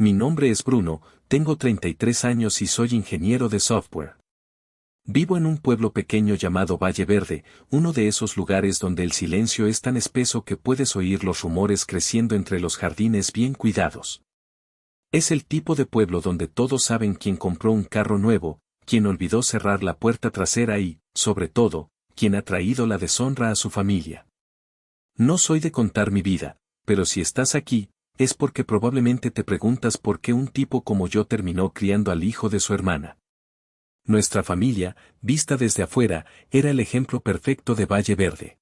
Mi nombre es Bruno, tengo 33 años y soy ingeniero de software. Vivo en un pueblo pequeño llamado Valle Verde, uno de esos lugares donde el silencio es tan espeso que puedes oír los rumores creciendo entre los jardines bien cuidados. Es el tipo de pueblo donde todos saben quién compró un carro nuevo, quién olvidó cerrar la puerta trasera y, sobre todo, quién ha traído la deshonra a su familia. No soy de contar mi vida, pero si estás aquí, es porque probablemente te preguntas por qué un tipo como yo terminó criando al hijo de su hermana. Nuestra familia, vista desde afuera, era el ejemplo perfecto de Valle Verde.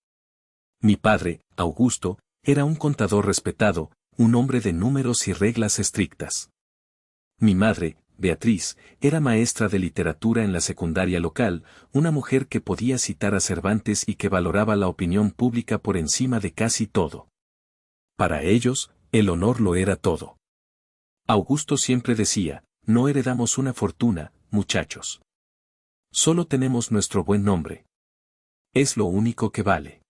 Mi padre, Augusto, era un contador respetado, un hombre de números y reglas estrictas. Mi madre, Beatriz, era maestra de literatura en la secundaria local, una mujer que podía citar a Cervantes y que valoraba la opinión pública por encima de casi todo. Para ellos, el honor lo era todo. Augusto siempre decía, no heredamos una fortuna, muchachos. Solo tenemos nuestro buen nombre. Es lo único que vale.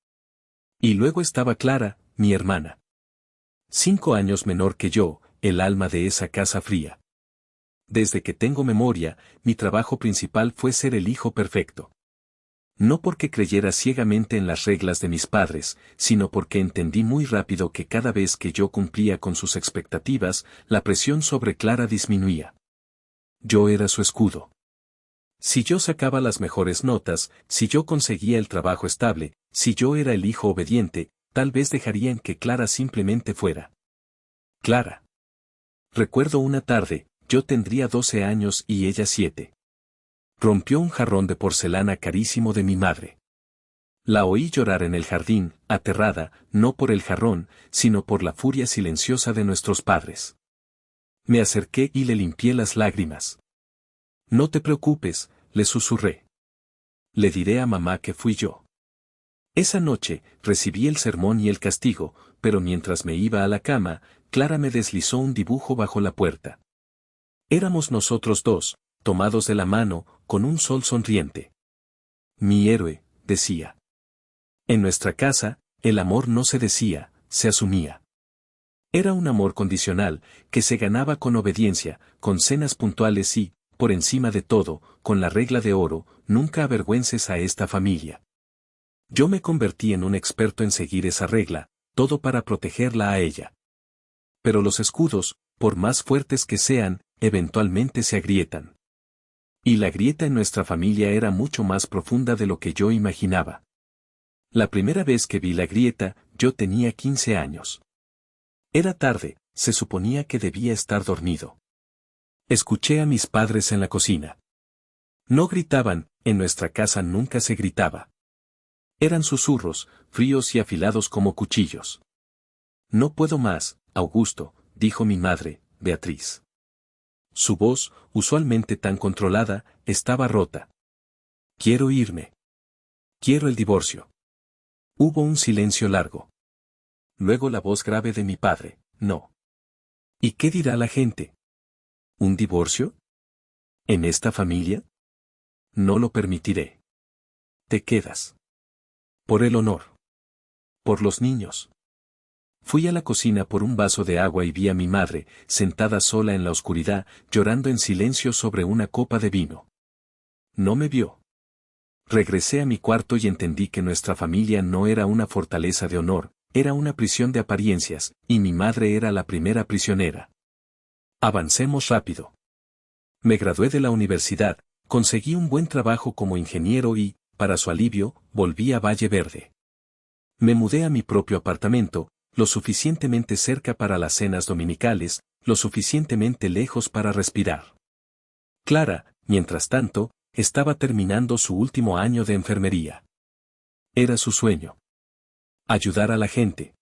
Y luego estaba Clara, mi hermana. 5 años menor que yo, el alma de esa casa fría. Desde que tengo memoria, mi trabajo principal fue ser el hijo perfecto. No porque creyera ciegamente en las reglas de mis padres, sino porque entendí muy rápido que cada vez que yo cumplía con sus expectativas, la presión sobre Clara disminuía. Yo era su escudo. Si yo sacaba las mejores notas, si yo conseguía el trabajo estable, si yo era el hijo obediente, tal vez dejarían que Clara simplemente fuera. Clara. Recuerdo una tarde, yo tendría 12 años y ella 7. Rompió un jarrón de porcelana carísimo de mi madre. La oí llorar en el jardín, aterrada, no por el jarrón, sino por la furia silenciosa de nuestros padres. Me acerqué y le limpié las lágrimas. No te preocupes, le susurré. Le diré a mamá que fui yo. Esa noche, recibí el sermón y el castigo, pero mientras me iba a la cama, Clara me deslizó un dibujo bajo la puerta. Éramos nosotros dos, tomados de la mano, con un sol sonriente. Mi héroe, decía. En nuestra casa, el amor no se decía, se asumía. Era un amor condicional, que se ganaba con obediencia, con cenas puntuales y, por encima de todo, con la regla de oro, nunca avergüences a esta familia. Yo me convertí en un experto en seguir esa regla, todo para protegerla a ella. Pero los escudos, por más fuertes que sean, eventualmente se agrietan. Y la grieta en nuestra familia era mucho más profunda de lo que yo imaginaba. La primera vez que vi la grieta, yo tenía 15 años. Era tarde, se suponía que debía estar dormido. Escuché a mis padres en la cocina. No gritaban, en nuestra casa nunca se gritaba. Eran susurros, fríos y afilados como cuchillos. No puedo más, Augusto, dijo mi madre, Beatriz. Su voz, usualmente tan controlada, estaba rota. Quiero irme. Quiero el divorcio. Hubo un silencio largo. Luego la voz grave de mi padre, no. ¿Y qué dirá la gente? ¿Un divorcio? ¿En esta familia? No lo permitiré. Te quedas. Por el honor. Por los niños. Fui a la cocina por un vaso de agua y vi a mi madre, sentada sola en la oscuridad, llorando en silencio sobre una copa de vino. No me vio. Regresé a mi cuarto y entendí que nuestra familia no era una fortaleza de honor, era una prisión de apariencias, y mi madre era la primera prisionera. Avancemos rápido. Me gradué de la universidad, conseguí un buen trabajo como ingeniero y, para su alivio, volví a Valle Verde. Me mudé a mi propio apartamento, lo suficientemente cerca para las cenas dominicales, lo suficientemente lejos para respirar. Clara, mientras tanto, estaba terminando su último año de enfermería. Era su sueño. Ayudar a la gente.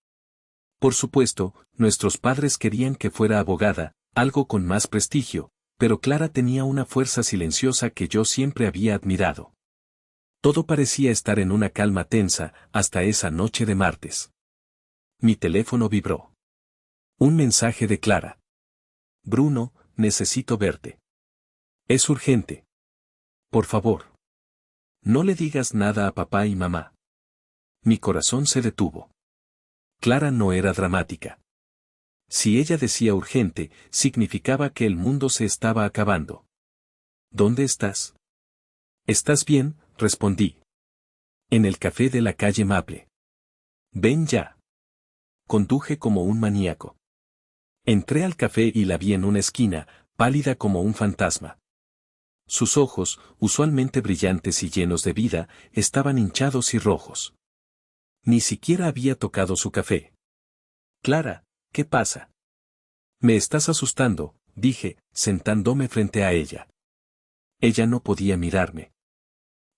Por supuesto, nuestros padres querían que fuera abogada, algo con más prestigio, pero Clara tenía una fuerza silenciosa que yo siempre había admirado. Todo parecía estar en una calma tensa, hasta esa noche de martes. Mi teléfono vibró. Un mensaje de Clara. Bruno, necesito verte. Es urgente. Por favor. No le digas nada a papá y mamá. Mi corazón se detuvo. Clara no era dramática. Si ella decía urgente, significaba que el mundo se estaba acabando. ¿Dónde estás? ¿Estás bien?, respondí. En el café de la calle Maple. Ven ya. Conduje como un maníaco. Entré al café y la vi en una esquina, pálida como un fantasma. Sus ojos, usualmente brillantes y llenos de vida, estaban hinchados y rojos. Ni siquiera había tocado su café. Clara, ¿qué pasa? Me estás asustando, dije, sentándome frente a ella. Ella no podía mirarme.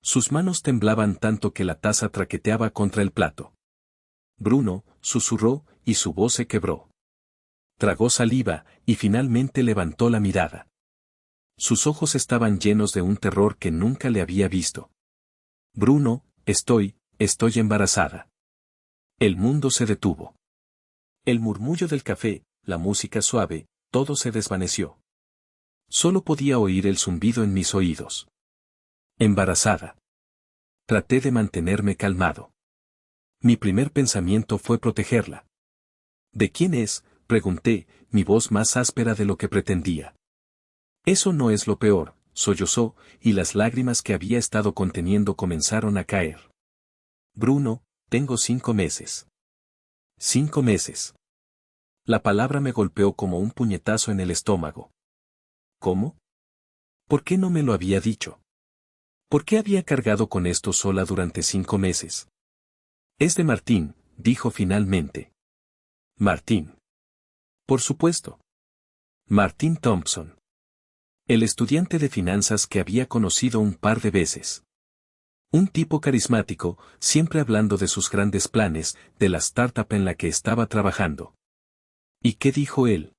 Sus manos temblaban tanto que la taza traqueteaba contra el plato. Bruno, susurró, y su voz se quebró. Tragó saliva, y finalmente levantó la mirada. Sus ojos estaban llenos de un terror que nunca le había visto. Bruno, estoy embarazada. El mundo se detuvo. El murmullo del café, la música suave, todo se desvaneció. Solo podía oír el zumbido en mis oídos. Embarazada. Traté de mantenerme calmado. Mi primer pensamiento fue protegerla. ¿De quién es?, pregunté, mi voz más áspera de lo que pretendía. Eso no es lo peor, sollozó, y las lágrimas que había estado conteniendo comenzaron a caer. Bruno, tengo 5 meses. 5 meses. La palabra me golpeó como un puñetazo en el estómago. ¿Cómo? ¿Por qué no me lo había dicho? ¿Por qué había cargado con esto sola durante 5 meses? Es de Martín, dijo finalmente. Martín. Por supuesto. Martín Thompson. El estudiante de finanzas que había conocido un par de veces. Un tipo carismático, siempre hablando de sus grandes planes, de la startup en la que estaba trabajando. ¿Y qué dijo él?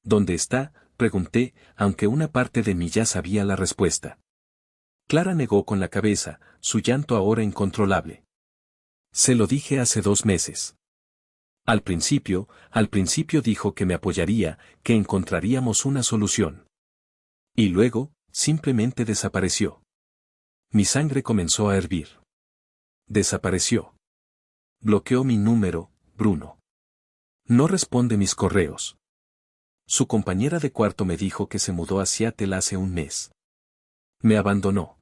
¿Dónde está?, pregunté, aunque una parte de mí ya sabía la respuesta. Clara negó con la cabeza, su llanto ahora incontrolable. Se lo dije hace 2 meses. Al principio dijo que me apoyaría, que encontraríamos una solución. Y luego, simplemente desapareció. Mi sangre comenzó a hervir. Desapareció. Bloqueó mi número, Bruno. No responde mis correos. Su compañera de cuarto me dijo que se mudó a Seattle hace 1 mes. Me abandonó.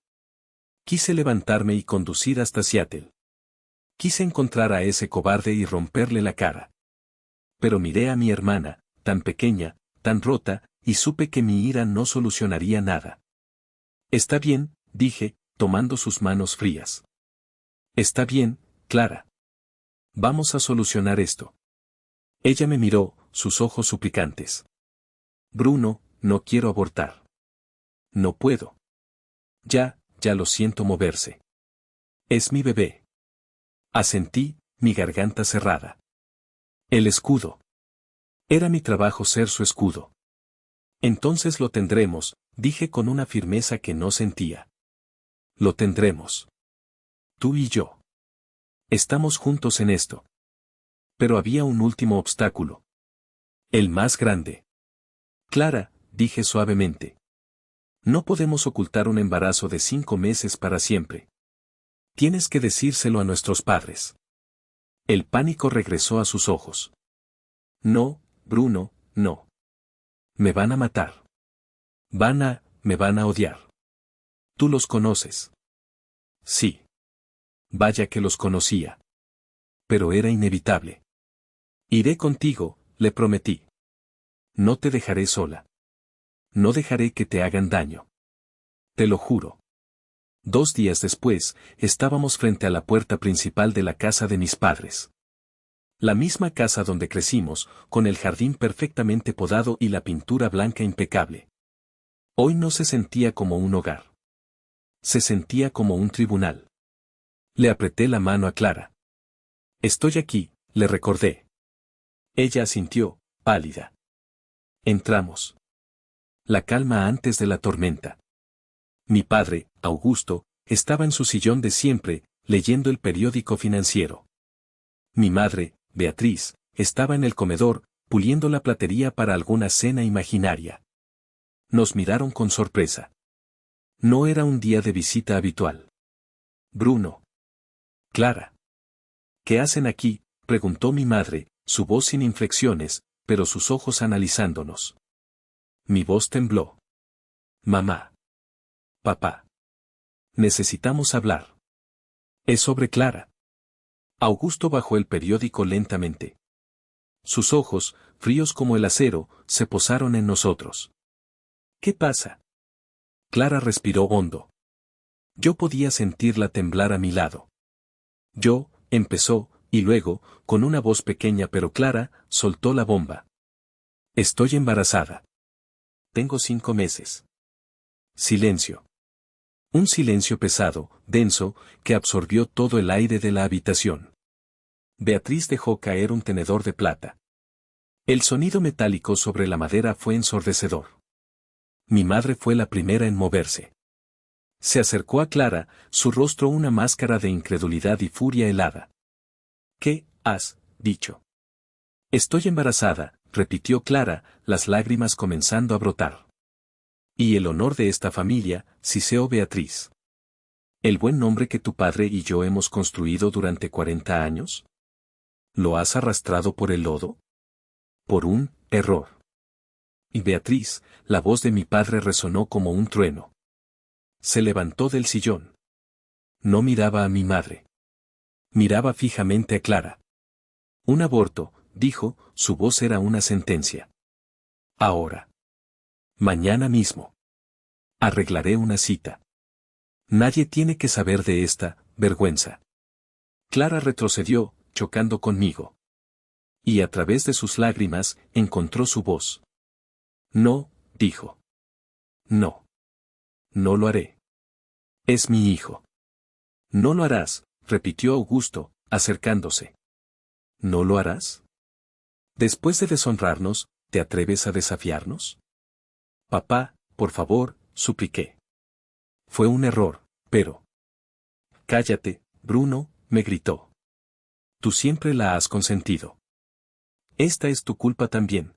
Quise levantarme y conducir hasta Seattle. Quise encontrar a ese cobarde y romperle la cara. Pero miré a mi hermana, tan pequeña, tan rota, y supe que mi ira no solucionaría nada. Está bien, dije, tomando sus manos frías. Está bien, Clara. Vamos a solucionar esto. Ella me miró, sus ojos suplicantes. Bruno, no quiero abortar. No puedo. Ya lo siento moverse. Es mi bebé. Asentí, mi garganta cerrada. El escudo. Era mi trabajo ser su escudo. Entonces lo tendremos, dije con una firmeza que no sentía. Lo tendremos. Tú y yo. Estamos juntos en esto. Pero había un último obstáculo. El más grande. Clara, dije suavemente. No podemos ocultar un embarazo de 5 meses para siempre. Tienes que decírselo a nuestros padres. El pánico regresó a sus ojos. No, Bruno, no. Me van a matar. Me van a odiar. Tú los conoces. Sí. Vaya que los conocía. Pero era inevitable. Iré contigo, le prometí. No te dejaré sola. No dejaré que te hagan daño. Te lo juro. 2 días después, estábamos frente a la puerta principal de la casa de mis padres. La misma casa donde crecimos, con el jardín perfectamente podado y la pintura blanca impecable. Hoy no se sentía como un hogar. Se sentía como un tribunal. Le apreté la mano a Clara. Estoy aquí, le recordé. Ella asintió, pálida. Entramos. La calma antes de la tormenta. Mi padre, Augusto, estaba en su sillón de siempre, leyendo el periódico financiero. Mi madre, Beatriz, estaba en el comedor, puliendo la platería para alguna cena imaginaria. Nos miraron con sorpresa. No era un día de visita habitual. Bruno. Clara. ¿Qué hacen aquí?, preguntó mi madre, su voz sin inflexiones, pero sus ojos analizándonos. Mi voz tembló. Mamá. Papá. Necesitamos hablar. Es sobre Clara. Augusto bajó el periódico lentamente. Sus ojos, fríos como el acero, se posaron en nosotros. ¿Qué pasa? Clara respiró hondo. Yo podía sentirla temblar a mi lado. Yo, empezó, y luego, con una voz pequeña pero clara, soltó la bomba. Estoy embarazada. Tengo 5 meses. Silencio. Un silencio pesado, denso, que absorbió todo el aire de la habitación. Beatriz dejó caer un tenedor de plata. El sonido metálico sobre la madera fue ensordecedor. Mi madre fue la primera en moverse. Se acercó a Clara, su rostro una máscara de incredulidad y furia helada. ¿Qué has dicho? Estoy embarazada, repitió Clara, las lágrimas comenzando a brotar. Y el honor de esta familia, siseó Beatriz. ¿El buen nombre que tu padre y yo hemos construido durante 40 años? ¿Lo has arrastrado por el lodo? Por un error. Y Beatriz, la voz de mi padre resonó como un trueno. Se levantó del sillón. No miraba a mi madre. Miraba fijamente a Clara. Un aborto, dijo, su voz era una sentencia. Ahora. Mañana mismo. Arreglaré una cita. Nadie tiene que saber de esta vergüenza. Clara retrocedió, chocando conmigo. Y a través de sus lágrimas, encontró su voz. No, dijo. No. No lo haré. Es mi hijo. No lo harás, repitió Augusto, acercándose. ¿No lo harás? Después de deshonrarnos, ¿te atreves a desafiarnos? Papá, por favor, supliqué. Fue un error, pero... Cállate, Bruno, me gritó. Tú siempre la has consentido. Esta es tu culpa también.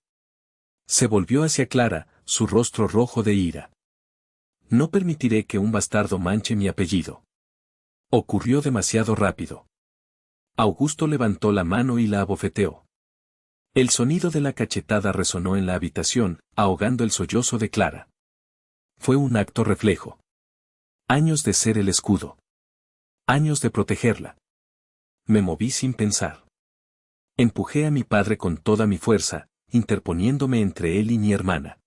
Se volvió hacia Clara, su rostro rojo de ira. No permitiré que un bastardo manche mi apellido. Ocurrió demasiado rápido. Augusto levantó la mano y la abofeteó. El sonido de la cachetada resonó en la habitación, ahogando el sollozo de Clara. Fue un acto reflejo. Años de ser el escudo. Años de protegerla. Me moví sin pensar. Empujé a mi padre con toda mi fuerza, interponiéndome entre él y mi hermana.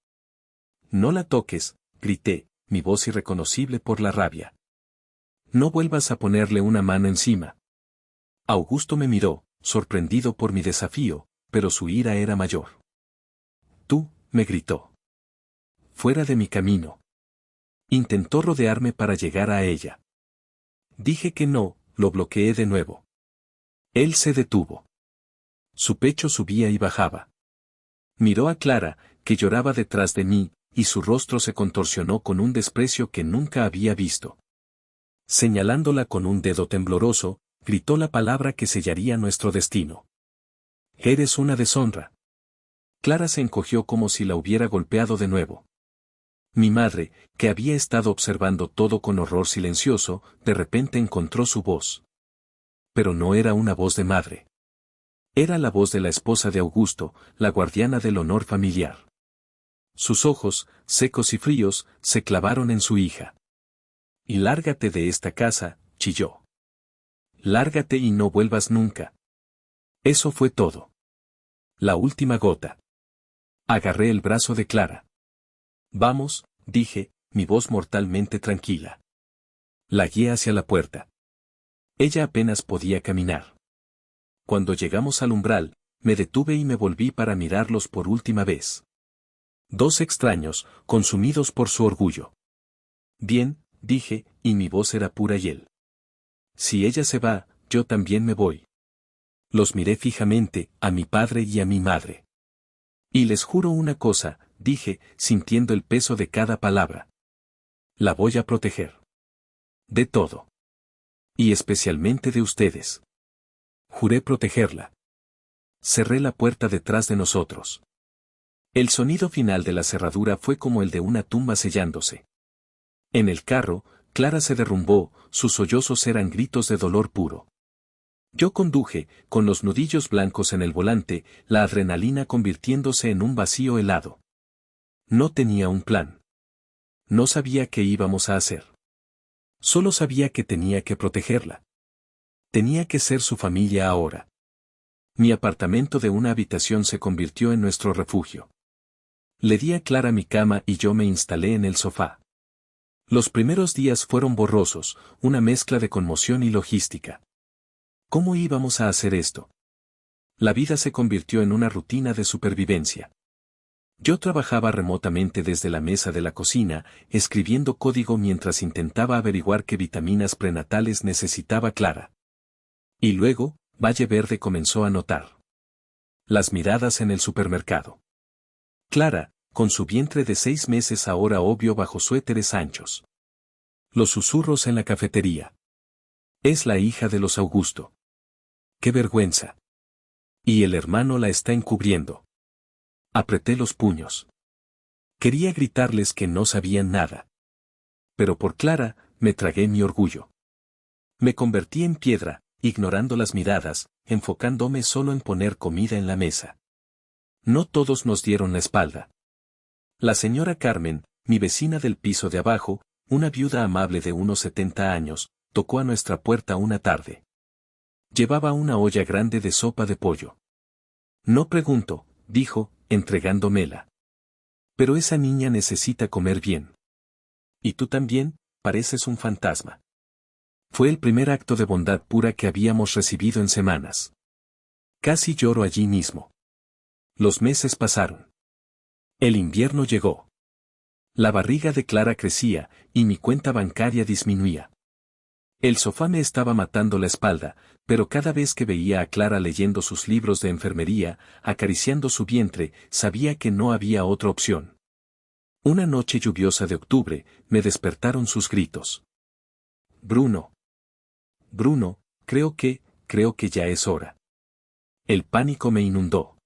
No la toques, grité, mi voz irreconocible por la rabia. No vuelvas a ponerle una mano encima. Augusto me miró, sorprendido por mi desafío, pero su ira era mayor. Tú, me gritó. Fuera de mi camino. Intentó rodearme para llegar a ella. Dije que no, lo bloqueé de nuevo. Él se detuvo. Su pecho subía y bajaba. Miró a Clara, que lloraba detrás de mí, y su rostro se contorsionó con un desprecio que nunca había visto. Señalándola con un dedo tembloroso, gritó la palabra que sellaría nuestro destino. Eres una deshonra. Clara se encogió como si la hubiera golpeado de nuevo. Mi madre, que había estado observando todo con horror silencioso, de repente encontró su voz. Pero no era una voz de madre. Era la voz de la esposa de Augusto, la guardiana del honor familiar. Sus ojos, secos y fríos, se clavaron en su hija. Y lárgate de esta casa, chilló. Lárgate y no vuelvas nunca. Eso fue todo. La última gota. Agarré el brazo de Clara. Vamos, dije, mi voz mortalmente tranquila. La guié hacia la puerta. Ella apenas podía caminar. Cuando llegamos al umbral, me detuve y me volví para mirarlos por última vez. 2 extraños, consumidos por su orgullo. Bien, dije, y mi voz era pura y él. Si ella se va, yo también me voy. Los miré fijamente, a mi padre y a mi madre. Y les juro una cosa, dije, sintiendo el peso de cada palabra. La voy a proteger. De todo. Y especialmente de ustedes. Juré protegerla. Cerré la puerta detrás de nosotros. El sonido final de la cerradura fue como el de una tumba sellándose. En el carro, Clara se derrumbó, sus sollozos eran gritos de dolor puro. Yo conduje, con los nudillos blancos en el volante, la adrenalina convirtiéndose en un vacío helado. No tenía un plan. No sabía qué íbamos a hacer. Solo sabía que tenía que protegerla. Tenía que ser su familia ahora. Mi apartamento de una habitación se convirtió en nuestro refugio. Le di a Clara mi cama y yo me instalé en el sofá. Los primeros días fueron borrosos, una mezcla de conmoción y logística. ¿Cómo íbamos a hacer esto? La vida se convirtió en una rutina de supervivencia. Yo trabajaba remotamente desde la mesa de la cocina, escribiendo código mientras intentaba averiguar qué vitaminas prenatales necesitaba Clara. Y luego, Valle Verde comenzó a notar las miradas en el supermercado. Clara, con su vientre de 6 meses ahora obvio bajo suéteres anchos. Los susurros en la cafetería. Es la hija de los Augusto. ¡Qué vergüenza! Y el hermano la está encubriendo. Apreté los puños. Quería gritarles que no sabían nada. Pero por Clara, me tragué mi orgullo. Me convertí en piedra, ignorando las miradas, enfocándome solo en poner comida en la mesa. No todos nos dieron la espalda. La señora Carmen, mi vecina del piso de abajo, una viuda amable de unos 70 años, tocó a nuestra puerta una tarde. Llevaba una olla grande de sopa de pollo. No pregunto, dijo, entregándomela. Pero esa niña necesita comer bien. Y tú también, pareces un fantasma. Fue el primer acto de bondad pura que habíamos recibido en semanas. Casi lloro allí mismo. Los meses pasaron. El invierno llegó. La barriga de Clara crecía, y mi cuenta bancaria disminuía. El sofá me estaba matando la espalda, pero cada vez que veía a Clara leyendo sus libros de enfermería, acariciando su vientre, sabía que no había otra opción. Una noche lluviosa de octubre, me despertaron sus gritos. Bruno. Bruno, creo que ya es hora. El pánico me inundó.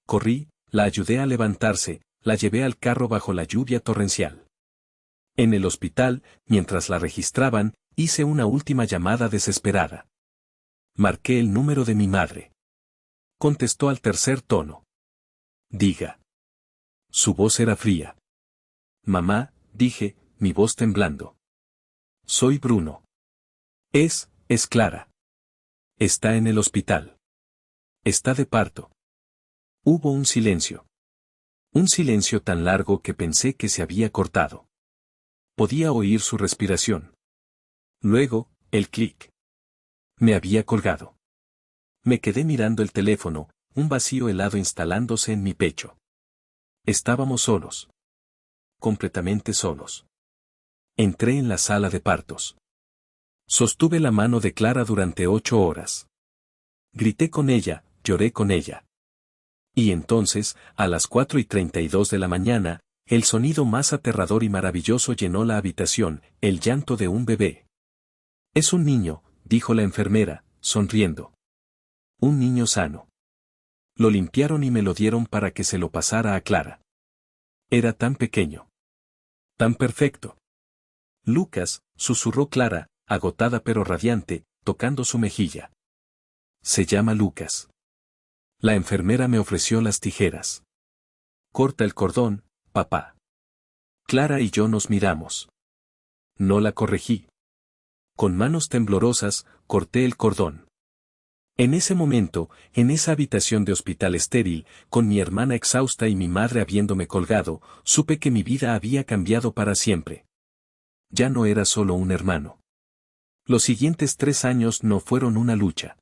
Corrí, la ayudé a levantarse, la llevé al carro bajo la lluvia torrencial. En el hospital, mientras la registraban, hice una última llamada desesperada. Marqué el número de mi madre. Contestó al tercer tono. Diga. Su voz era fría. Mamá, dije, mi voz temblando. Soy Bruno. Es Clara. Está en el hospital. Está de parto. Hubo un silencio. Un silencio tan largo que pensé que se había cortado. Podía oír su respiración. Luego, el clic. Me había colgado. Me quedé mirando el teléfono, un vacío helado instalándose en mi pecho. Estábamos solos. Completamente solos. Entré en la sala de partos. Sostuve la mano de Clara durante 8 horas. Grité con ella, lloré con ella. Y entonces, a las 4:32 de la mañana, el sonido más aterrador y maravilloso llenó la habitación, el llanto de un bebé. Es un niño, dijo la enfermera, sonriendo. Un niño sano. Lo limpiaron y me lo dieron para que se lo pasara a Clara. Era tan pequeño. Tan perfecto. Lucas, susurró Clara, agotada pero radiante, tocando su mejilla. Se llama Lucas. La enfermera me ofreció las tijeras. Corta el cordón, papá. Clara y yo nos miramos. No la corregí. Con manos temblorosas, corté el cordón. En ese momento, en esa habitación de hospital estéril, con mi hermana exhausta y mi madre habiéndome colgado, supe que mi vida había cambiado para siempre. Ya no era solo un hermano. Los siguientes 3 años no fueron una lucha.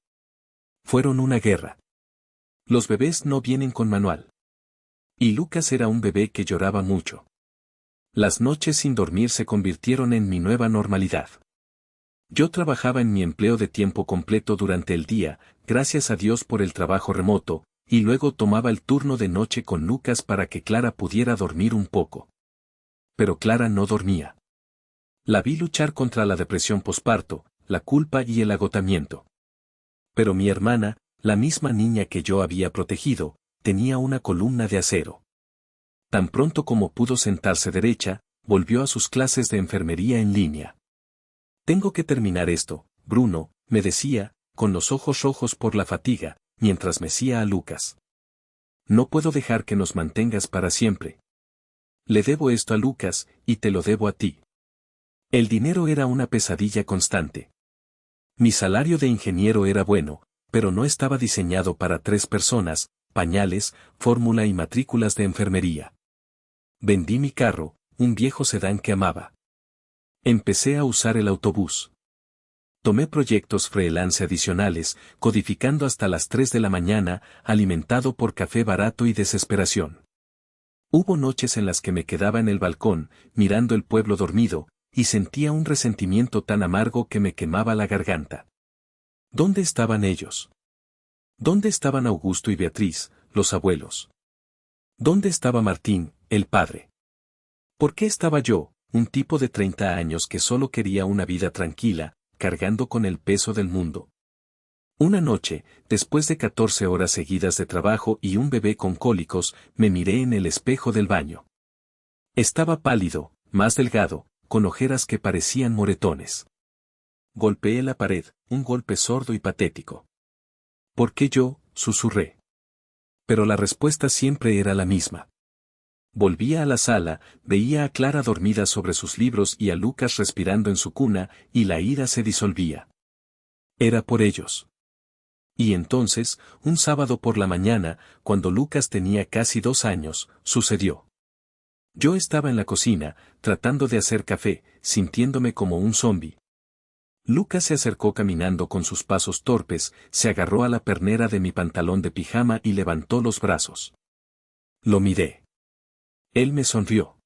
Fueron una guerra. Los bebés no vienen con manual. Y Lucas era un bebé que lloraba mucho. Las noches sin dormir se convirtieron en mi nueva normalidad. Yo trabajaba en mi empleo de tiempo completo durante el día, gracias a Dios por el trabajo remoto, y luego tomaba el turno de noche con Lucas para que Clara pudiera dormir un poco. Pero Clara no dormía. La vi luchar contra la depresión posparto, la culpa y el agotamiento. Pero mi hermana, la misma niña que yo había protegido, tenía una columna de acero. Tan pronto como pudo sentarse derecha, volvió a sus clases de enfermería en línea. Tengo que terminar esto, Bruno, me decía, con los ojos rojos por la fatiga, mientras mecía a Lucas. No puedo dejar que nos mantengas para siempre. Le debo esto a Lucas, y te lo debo a ti. El dinero era una pesadilla constante. Mi salario de ingeniero era bueno, pero no estaba diseñado para 3 personas, pañales, fórmula y matrículas de enfermería. Vendí mi carro, un viejo sedán que amaba. Empecé a usar el autobús. Tomé proyectos freelance adicionales, codificando hasta las 3 de la mañana, alimentado por café barato y desesperación. Hubo noches en las que me quedaba en el balcón, mirando el pueblo dormido, y sentía un resentimiento tan amargo que me quemaba la garganta. ¿Dónde estaban ellos? ¿Dónde estaban Augusto y Beatriz, los abuelos? ¿Dónde estaba Martín, el padre? ¿Por qué estaba yo, un tipo de 30 años que solo quería una vida tranquila, cargando con el peso del mundo? Una noche, después de 14 horas seguidas de trabajo y un bebé con cólicos, me miré en el espejo del baño. Estaba pálido, más delgado, con ojeras que parecían moretones. Golpeé la pared, un golpe sordo y patético. ¿Por qué yo?, susurré. Pero la respuesta siempre era la misma. Volvía a la sala, veía a Clara dormida sobre sus libros y a Lucas respirando en su cuna, y la ira se disolvía. Era por ellos. Y entonces, un sábado por la mañana, cuando Lucas tenía casi 2 años, sucedió. Yo estaba en la cocina, tratando de hacer café, sintiéndome como un zombi. Lucas se acercó caminando con sus pasos torpes, se agarró a la pernera de mi pantalón de pijama y levantó los brazos. Lo miré. Él me sonrió.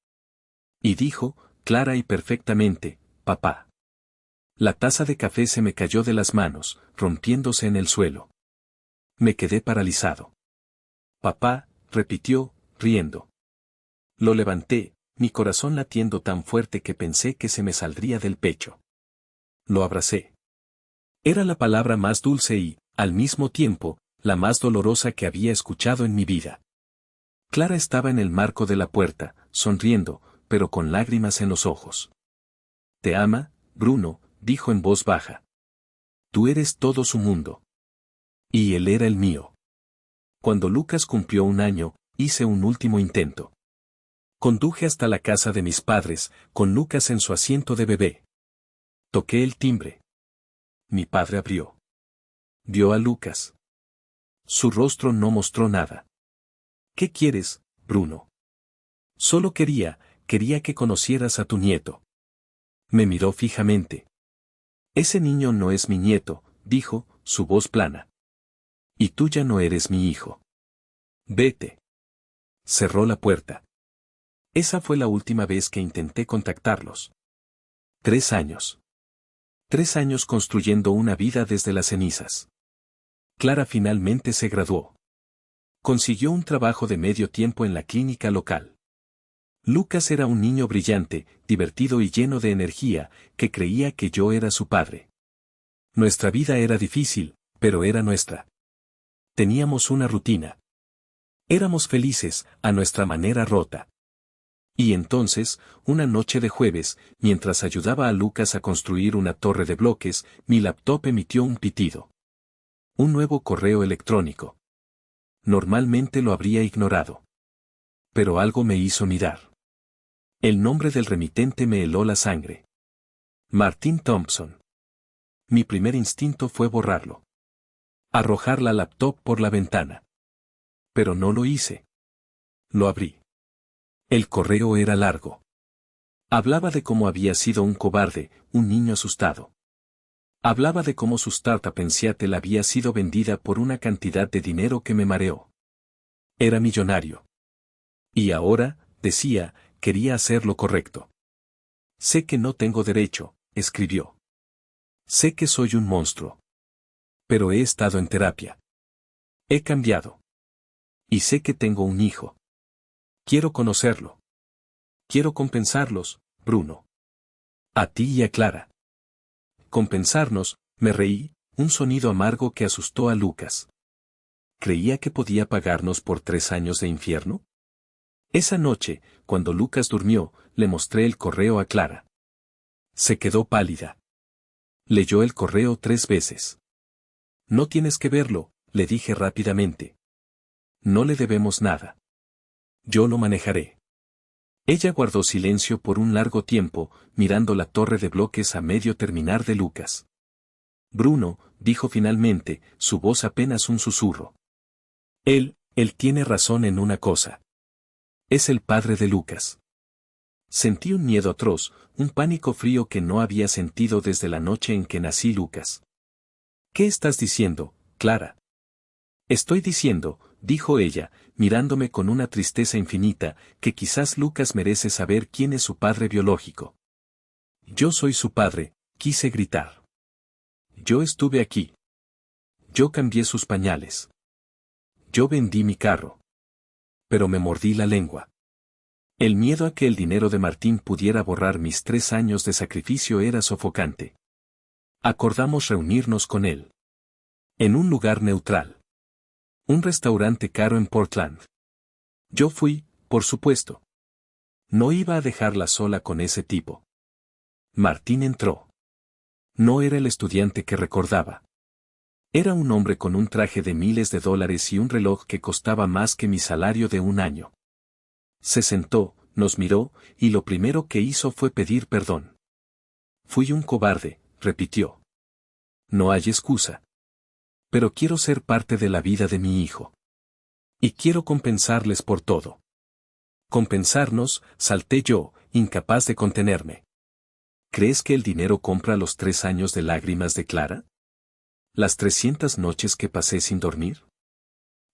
Y dijo, clara y perfectamente, papá. La taza de café se me cayó de las manos, rompiéndose en el suelo. Me quedé paralizado. Papá, repitió, riendo. Lo levanté, mi corazón latiendo tan fuerte que pensé que se me saldría del pecho. Lo abracé. Era la palabra más dulce y, al mismo tiempo, la más dolorosa que había escuchado en mi vida. Clara estaba en el marco de la puerta, sonriendo, pero con lágrimas en los ojos. Te ama, Bruno, dijo en voz baja. Tú eres todo su mundo. Y él era el mío. Cuando Lucas cumplió 1 año, hice un último intento. Conduje hasta la casa de mis padres, con Lucas en su asiento de bebé. Toqué el timbre. Mi padre abrió. Vio a Lucas. Su rostro no mostró nada. ¿Qué quieres, Bruno? Solo quería que conocieras a tu nieto. Me miró fijamente. Ese niño no es mi nieto, dijo, su voz plana. Y tú ya no eres mi hijo. Vete. Cerró la puerta. Esa fue la última vez que intenté contactarlos. 3 años. 3 años construyendo una vida desde las cenizas. Clara finalmente se graduó. Consiguió un trabajo de medio tiempo en la clínica local. Lucas era un niño brillante, divertido y lleno de energía, que creía que yo era su padre. Nuestra vida era difícil, pero era nuestra. Teníamos una rutina. Éramos felices, a nuestra manera rota. Y entonces, una noche de jueves, mientras ayudaba a Lucas a construir una torre de bloques, mi laptop emitió un pitido. Un nuevo correo electrónico. Normalmente lo habría ignorado. Pero algo me hizo mirar. El nombre del remitente me heló la sangre. Martin Thompson. Mi primer instinto fue borrarlo. Arrojar la laptop por la ventana. Pero no lo hice. Lo abrí. El correo era largo. Hablaba de cómo había sido un cobarde, un niño asustado. Hablaba de cómo su startup en Seattle había sido vendida por una cantidad de dinero que me mareó. Era millonario. Y ahora, decía, quería hacer lo correcto. Sé que no tengo derecho, escribió. Sé que soy un monstruo. Pero he estado en terapia. He cambiado. Y sé que tengo un hijo. Quiero conocerlo. Quiero compensarlos, Bruno. A ti y a Clara. Compensarnos, me reí, un sonido amargo que asustó a Lucas. ¿Creía que podía pagarnos por 3 años de infierno? Esa noche, cuando Lucas durmió, le mostré el correo a Clara. Se quedó pálida. Leyó el correo 3 veces. No tienes que verlo, le dije rápidamente. No le debemos nada. Yo lo manejaré. Ella guardó silencio por un largo tiempo, mirando la torre de bloques a medio terminar de Lucas. Bruno, dijo finalmente, su voz apenas un susurro. Él tiene razón en una cosa. Es el padre de Lucas. Sentí un miedo atroz, un pánico frío que no había sentido desde la noche en que nací Lucas. ¿Qué estás diciendo, Clara? Estoy diciendo, dijo ella, mirándome con una tristeza infinita, que quizás Lucas merece saber quién es su padre biológico. Yo soy su padre, quise gritar. Yo estuve aquí. Yo cambié sus pañales. Yo vendí mi carro. Pero me mordí la lengua. El miedo a que el dinero de Martín pudiera borrar mis 3 años de sacrificio era sofocante. Acordamos reunirnos con él. En un lugar neutral. Un restaurante caro en Portland. Yo fui, por supuesto. No iba a dejarla sola con ese tipo. Martín entró. No era el estudiante que recordaba. Era un hombre con un traje de miles de dólares y un reloj que costaba más que mi salario de un año. Se sentó, nos miró, y lo primero que hizo fue pedir perdón. Fui un cobarde, repitió. No hay excusa. Pero quiero ser parte de la vida de mi hijo. Y quiero compensarles por todo. Compensarnos, salté yo, incapaz de contenerme. ¿Crees que el dinero compra los 3 años de lágrimas de Clara? ¿Las 300 noches que pasé sin dormir?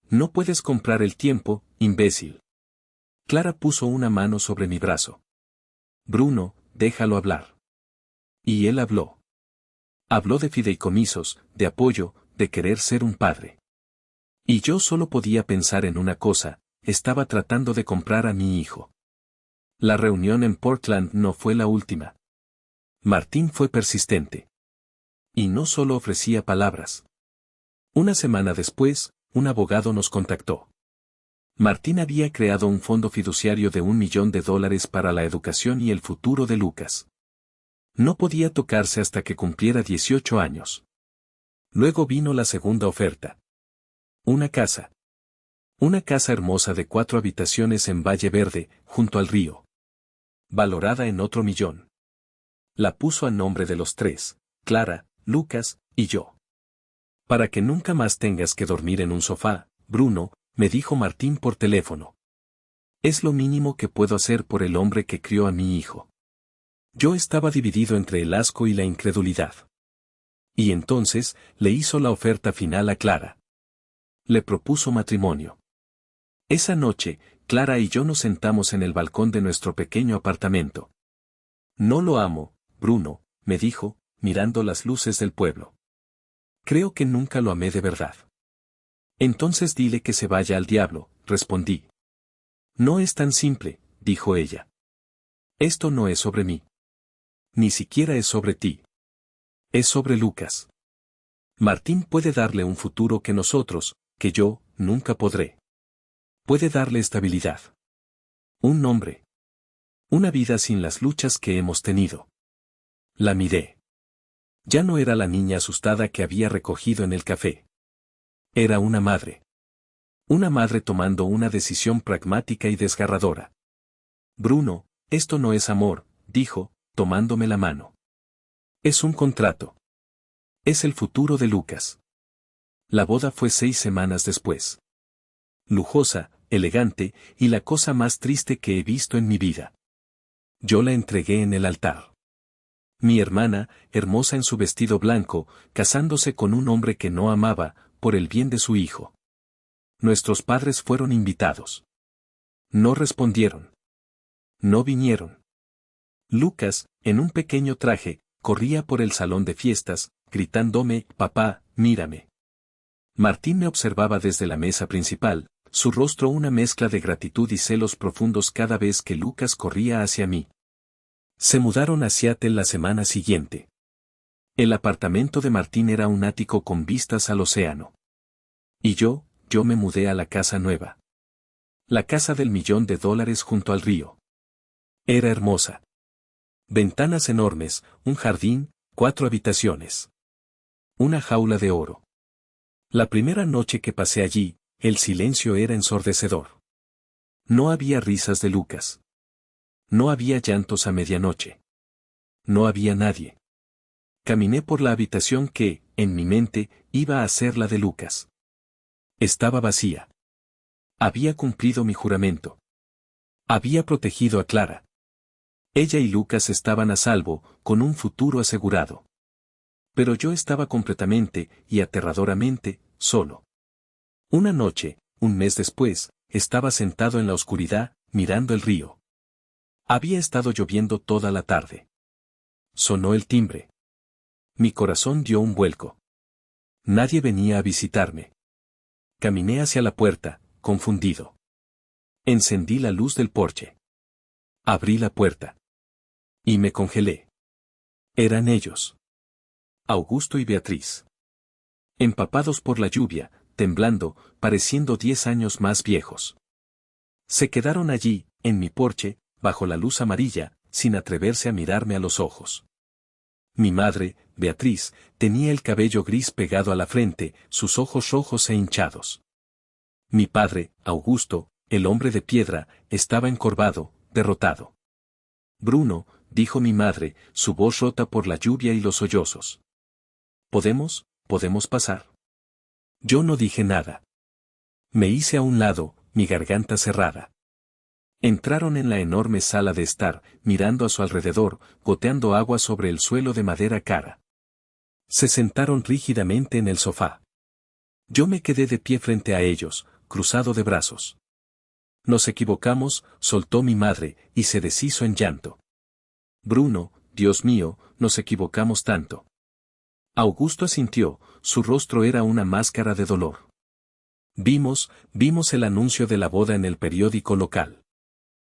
No puedes comprar el tiempo, imbécil. Clara puso una mano sobre mi brazo. Bruno, déjalo hablar. Y él habló. Habló de fideicomisos, de apoyo, de querer ser un padre. Y yo solo podía pensar en una cosa, estaba tratando de comprar a mi hijo. La reunión en Portland no fue la última. Martín fue persistente. Y no solo ofrecía palabras. Una semana después, un abogado nos contactó. Martín había creado un fondo fiduciario de $1 millón para la educación y el futuro de Lucas. No podía tocarse hasta que cumpliera 18 años. Luego vino la segunda oferta. Una casa. Una casa hermosa de 4 habitaciones en Valle Verde, junto al río. Valorada en otro $1 millón. La puso a nombre de los 3, Clara, Lucas, y yo. Para que nunca más tengas que dormir en un sofá, Bruno, me dijo Martín por teléfono. Es lo mínimo que puedo hacer por el hombre que crió a mi hijo. Yo estaba dividido entre el asco y la incredulidad. Y entonces, le hizo la oferta final a Clara. Le propuso matrimonio. Esa noche, Clara y yo nos sentamos en el balcón de nuestro pequeño apartamento. No lo amo, Bruno, me dijo, mirando las luces del pueblo. Creo que nunca lo amé de verdad. Entonces dile que se vaya al diablo, respondí. No es tan simple, dijo ella. Esto no es sobre mí. Ni siquiera es sobre ti. Es sobre Lucas. Martín puede darle un futuro que nosotros, que yo, nunca podré. Puede darle estabilidad. Un nombre. Una vida sin las luchas que hemos tenido. La miré. Ya no era la niña asustada que había recogido en el café. Era una madre. Una madre tomando una decisión pragmática y desgarradora. Bruno, esto no es amor, dijo, tomándome la mano. Es un contrato. Es el futuro de Lucas. La boda fue 6 semanas después. Lujosa, elegante, y la cosa más triste que he visto en mi vida. Yo la entregué en el altar. Mi hermana, hermosa en su vestido blanco, casándose con un hombre que no amaba, por el bien de su hijo. Nuestros padres fueron invitados. No respondieron. No vinieron. Lucas, en un pequeño traje, corría por el salón de fiestas, gritándome, papá, mírame. Martín me observaba desde la mesa principal, su rostro una mezcla de gratitud y celos profundos cada vez que Lucas corría hacia mí. Se mudaron a Seattle la semana siguiente. El apartamento de Martín era un ático con vistas al océano. Y yo me mudé a la casa nueva. La casa del $1 millón junto al río. Era hermosa. Ventanas enormes, un jardín, 4 habitaciones. Una jaula de oro. La primera noche que pasé allí, el silencio era ensordecedor. No había risas de Lucas. No había llantos a medianoche. No había nadie. Caminé por la habitación que, en mi mente, iba a ser la de Lucas. Estaba vacía. Había cumplido mi juramento. Había protegido a Clara. Ella y Lucas estaban a salvo, con un futuro asegurado. Pero yo estaba completamente, y aterradoramente, solo. Una noche, un mes después, estaba sentado en la oscuridad, mirando el río. Había estado lloviendo toda la tarde. Sonó el timbre. Mi corazón dio un vuelco. Nadie venía a visitarme. Caminé hacia la puerta, confundido. Encendí la luz del porche. Abrí la puerta. Y me congelé. Eran ellos. Augusto y Beatriz. Empapados por la lluvia, temblando, pareciendo 10 años más viejos. Se quedaron allí, en mi porche, bajo la luz amarilla, sin atreverse a mirarme a los ojos. Mi madre, Beatriz, tenía el cabello gris pegado a la frente, sus ojos rojos e hinchados. Mi padre, Augusto, el hombre de piedra, estaba encorvado, derrotado. Bruno, dijo mi madre, su voz rota por la lluvia y los sollozos. ¿Podemos pasar? Yo no dije nada. Me hice a un lado, mi garganta cerrada. Entraron en la enorme sala de estar, mirando a su alrededor, goteando agua sobre el suelo de madera cara. Se sentaron rígidamente en el sofá. Yo me quedé de pie frente a ellos, cruzado de brazos. Nos equivocamos, soltó mi madre, y se deshizo en llanto. Bruno, Dios mío, nos equivocamos tanto. Augusto asintió, su rostro era una máscara de dolor. Vimos el anuncio de la boda en el periódico local.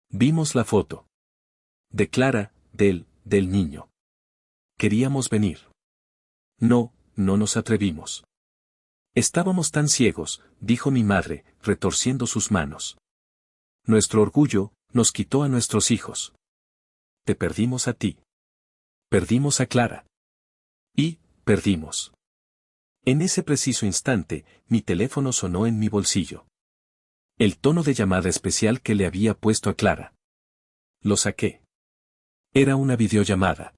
Vimos la foto. De Clara, del niño. Queríamos venir. No nos atrevimos. Estábamos tan ciegos, dijo mi madre, retorciendo sus manos. Nuestro orgullo nos quitó a nuestros hijos. Te perdimos a ti. Perdimos a Clara. Y, perdimos. En ese preciso instante, mi teléfono sonó en mi bolsillo. El tono de llamada especial que le había puesto a Clara. Lo saqué. Era una videollamada.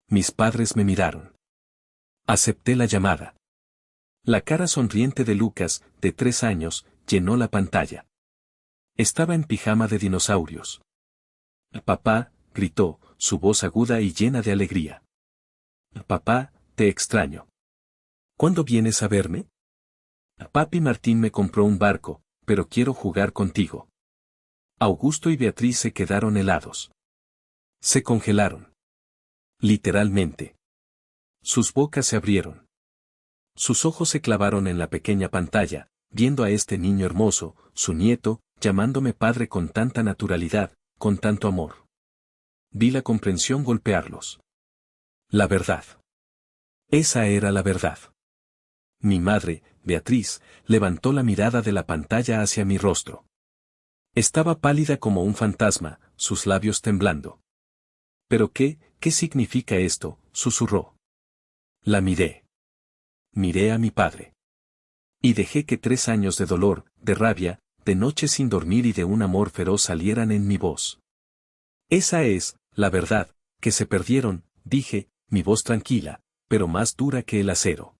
Mis padres me miraron. Acepté la llamada. La cara sonriente de Lucas, de 3 años, llenó la pantalla. Estaba en pijama de dinosaurios. Papá, gritó, su voz aguda y llena de alegría. Papá, te extraño. ¿Cuándo vienes a verme? Papi Martín me compró un barco, pero quiero jugar contigo. Augusto y Beatriz se quedaron helados. Se congelaron. Literalmente. Sus bocas se abrieron. Sus ojos se clavaron en la pequeña pantalla, viendo a este niño hermoso, su nieto, llamándome padre con tanta naturalidad, con tanto amor. Vi la comprensión golpearlos. La verdad. Esa era la verdad. Mi madre, Beatriz, levantó la mirada de la pantalla hacia mi rostro. Estaba pálida como un fantasma, sus labios temblando. ¿Pero qué significa esto?, susurró. La miré. Miré a mi padre. Y dejé que 3 años de dolor, de rabia, de noches sin dormir y de un amor feroz salieran en mi voz. Esa es, la verdad, que se perdieron, dije, mi voz tranquila, pero más dura que el acero.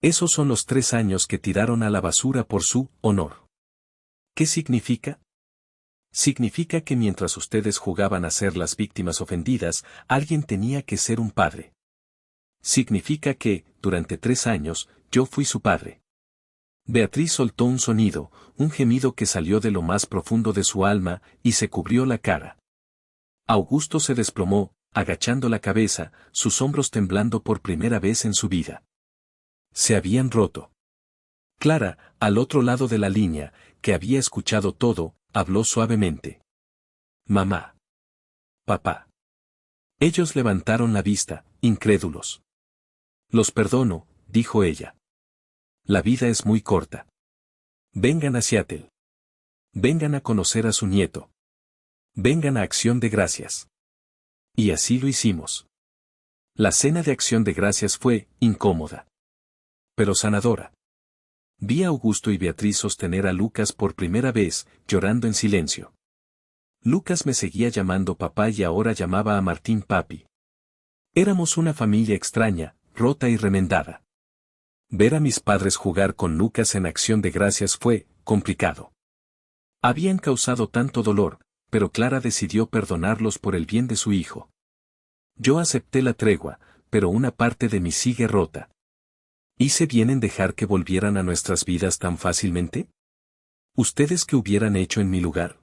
Esos son los 3 años que tiraron a la basura por su honor. ¿Qué significa? Significa que mientras ustedes jugaban a ser las víctimas ofendidas, alguien tenía que ser un padre. Significa que, durante 3 años, yo fui su padre. Beatriz soltó un sonido, un gemido que salió de lo más profundo de su alma, y se cubrió la cara. Augusto se desplomó, agachando la cabeza, sus hombros temblando por primera vez en su vida. Se habían roto. Clara, al otro lado de la línea, que había escuchado todo, habló suavemente. Mamá. Papá. Ellos levantaron la vista, incrédulos. Los perdono, dijo ella. La vida es muy corta. Vengan a Seattle. Vengan a conocer a su nieto. Vengan a Acción de Gracias. Y así lo hicimos. La cena de Acción de Gracias fue incómoda, pero sanadora. Vi a Augusto y Beatriz sostener a Lucas por primera vez, llorando en silencio. Lucas me seguía llamando papá y ahora llamaba a Martín papi. Éramos una familia extraña, rota y remendada. Ver a mis padres jugar con Lucas en Acción de Gracias fue complicado. Habían causado tanto dolor, pero Clara decidió perdonarlos por el bien de su hijo. Yo acepté la tregua, pero una parte de mí sigue rota. ¿Hice bien en dejar que volvieran a nuestras vidas tan fácilmente? ¿Ustedes qué hubieran hecho en mi lugar?